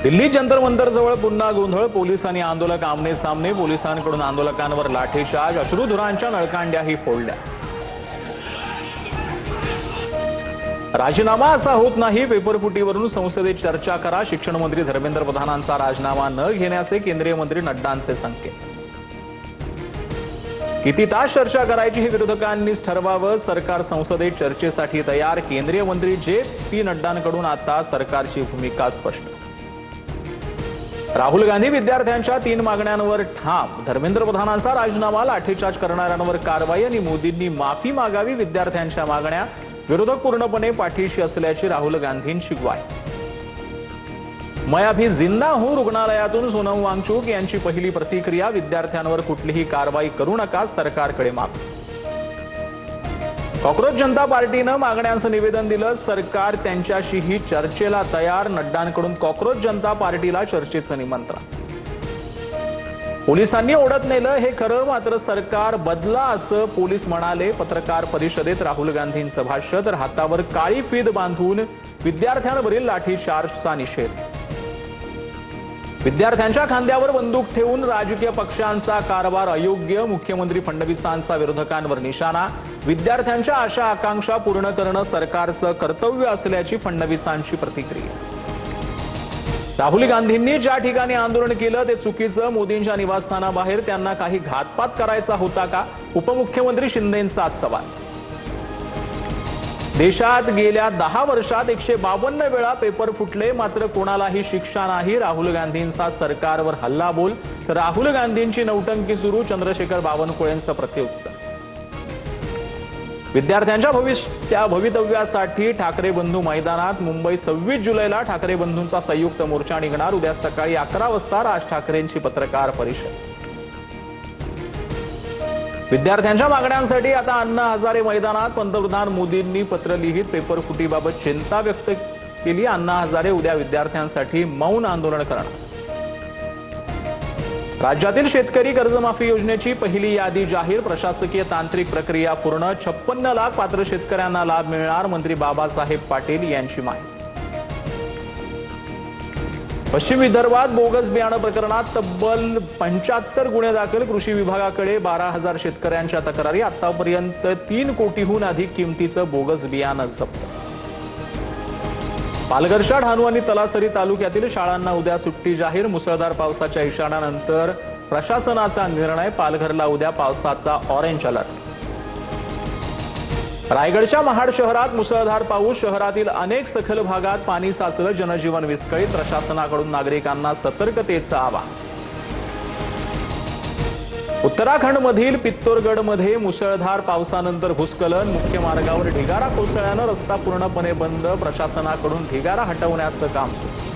दिल्ली जंतर मंतर जवळ पुन्हा गोंधळ। पोलिसांनी आंदोलक आमने सामने। पोलिसांकडून आंदोलकांवर लाठीचार्ज, अश्रुधुरांच्या नळकांड्याही फोडल्या। राजीनामा असा होत नाही। पेपरफुटीवरून संसदेत चर्चा करा। शिक्षण मंत्री धर्मेंद्र प्रधानांचा राजीनामा न घेण्याचे केंद्रीय मंत्री नड्डांचे संकेत। किती तास चर्चा करायची हे विरोधकांनीच ठरवावं। सरकार संसदेत चर्चेसाठी तयार। केंद्रीय मंत्री जे.पी. नड्डांकडून आता सरकारची भूमिका स्पष्ट। राहुल गांधी विद्यार्थ्यांच्या 3 मागण्यांवर ठाम। धर्मेंद्र प्रधानांचा राजीनामा, लाठीचार्ज करणाऱ्यांवर कारवाई आणि मोदींनी माफी मागावी। विद्यार्थ्यांच्या मागण्या, विरोधक पूर्णपणे पाठीशी असल्याची राहुल गांधींची ग्वाही। मैं अभी जिंदा हूं, रुग्णालयातून सोनम वांगचुक यांची पहिली प्रतिक्रिया। विद्यार्थ्यांवर कुठलीही कारवाई करू नका, सरकारकडे मागणी। कॉकरोच जनता पार्टीनं मागण्यांचं निवेदन दिलं। सरकार त्यांच्याशीही चर्चेला तयार। नड्डांकडून कॉकरोच जनता पार्टीला चर्चेचं निमंत्रण। पोलिसांनी ओढत नेलं हे खरं, मात्र सरकार बदला असं पोलीस म्हणाले। पत्रकार परिषदेत राहुल गांधींचं भाष्य, तर हातावर काळी फीत बांधून विद्यार्थ्यांवरील लाठीचार्जचा निषेध। विद्यार्थ्यांच्या खांद्यावर बंदूक ठेवून राजकीय पक्षांचा कारभार अयोग्य। मुख्यमंत्री फडणवीसांचा विरोधकांवर निशाणा। विद्यार्थ्यांच्या आशा आकांक्षा पूर्ण करणं सरकारचं कर्तव्य असल्याची फडणवीसांची प्रतिक्रिया। राहुल गांधींनी ज्या ठिकाणी आंदोलन केलं ते चुकीचं। मोदींच्या निवासस्थानाबाहेर त्यांना काही घातपात करायचा होता का? उपमुख्यमंत्री शिंदेंचा सवाल। देशात गेल्या 10 वर्षात 152 वेळा पेपर फुटले, मात्र कोणालाही शिक्षा नाही। राहुल गांधींचा सरकारवर हल्लाबोल, तर राहुल गांधींची नौटंकी सुरू। चंद्रशेखर बावनकुळेंचं प्रत्युत्तर। विद्यार्थ्यांच्या भवितव्यासाठी ठाकरे बंधू मैदानात। मुंबई 26 जुलैला ठाकरे बंधूंचा संयुक्त मोर्चा निघणार। उद्या सकाळी 11 वाजता राज ठाकरेंची पत्रकार परिषद। विद्यार्थ्यांच्या मागण्यांसाठी आता अण्णा हजारे मैदानात। पंतप्रधान मोदींनी पत्र लिहित पेपरफुटीबाबत चिंता व्यक्त केली। अण्णा हजारे उद्या विद्यार्थ्यांसाठी मौन आंदोलन करणार। राज्यातील शेतकरी कर्जमाफी योजनेची पहिली यादी जाहीर। प्रशासकीय तांत्रिक प्रक्रिया पूर्ण। 56 लाख पात्र शेतकऱ्यांना लाभ मिळणार। मंत्री बाबासाहेब पाटील यांची माहिती। पश्चिम विदर्भात बोगस बियाणं प्रकरणात तब्बल 75 गुन्हे दाखल। कृषी विभागाकडे 12,000 शेतकऱ्यांच्या तक्रारी। आतापर्यंत 3 कोटीहून अधिक किमतीचं बोगस बियाणं जप्त। पालघरच्या डहाणू आणि तलासरी तालुक्यातील शाळांना उद्या सुट्टी जाहीर। मुसळधार पावसाच्या इशाऱ्यानंतर प्रशासनाचा निर्णय। पालघरला उद्या पावसाचा ऑरेंज अलर्ट। रायगडच्या महाड शहरात मुसळधार पाऊस। शहरातील अनेक सखल भागात पाणी साचलं। जनजीवन विस्कळीत। प्रशासनाकडून नागरिकांना सतर्कतेचं आवाहन। उत्तराखंडमधील पित्तोरगडमध्ये मुसळधार पावसानंतर भूस्खलन। मुख्य मार्गावर ढिगारा कोसळल्यानं रस्ता पूर्णपणे बंद। प्रशासनाकडून ढिगारा हटवण्याचं काम सुरू।